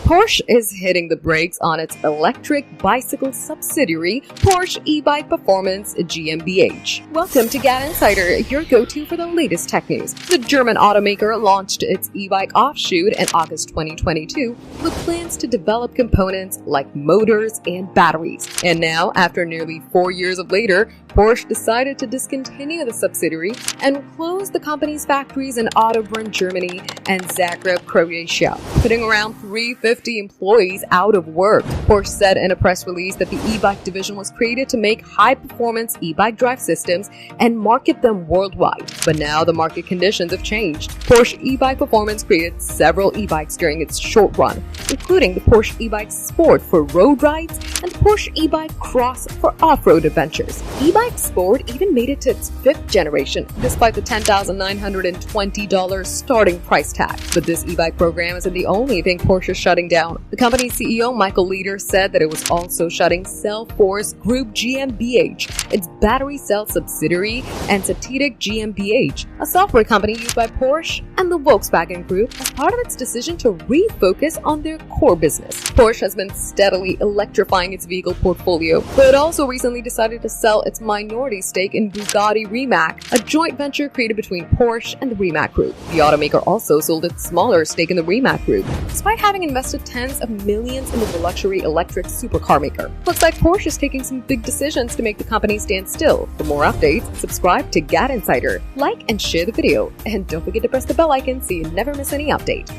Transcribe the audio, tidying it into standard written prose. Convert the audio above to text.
Porsche is hitting the brakes on its electric bicycle subsidiary, Porsche eBike Performance GmbH. Welcome to GadInsider, your go-to for the latest tech news. The German automaker launched its e-bike offshoot in August 2022 with plans to develop components like motors and batteries. And now, after nearly 4 years later, Porsche decided to discontinue the subsidiary and close the company's factories in Ottobrunn, Germany and Zagreb, Croatia, putting around 350 employees out of work. Porsche said in a press release that the e-bike division was created to make high-performance e-bike drive systems and market them worldwide. But now the market conditions have changed. Porsche e-bike Performance created several e-bikes during its short run, including the Porsche e-bike Sport for road rides and the Porsche e-bike Cross for off-road adventures. E-bike Sport even made it to its 5th generation, despite the $10,920 starting price tag. But this e-bike program isn't the only thing Porsche is shutting down. The company's CEO, Michael Leader, said that it was also shutting Cellforce Group GmbH, its battery cell subsidiary, and Cetitic GmbH, a software company used by Porsche and the Volkswagen Group as part of its decision to refocus on their core business. Porsche has been steadily electrifying its vehicle portfolio, but it also recently decided to sell its minority stake in Bugatti Rimac, a joint venture created between Porsche and the Rimac Group. The automaker also sold its smaller stake in the Rimac Group, despite having invested tens of millions into the luxury electric supercar maker. Looks like Porsche is taking some big decisions to make the company stand still. For more updates, subscribe to GadInsider, like and share the video, and don't forget to press the bell icon so you never miss any update.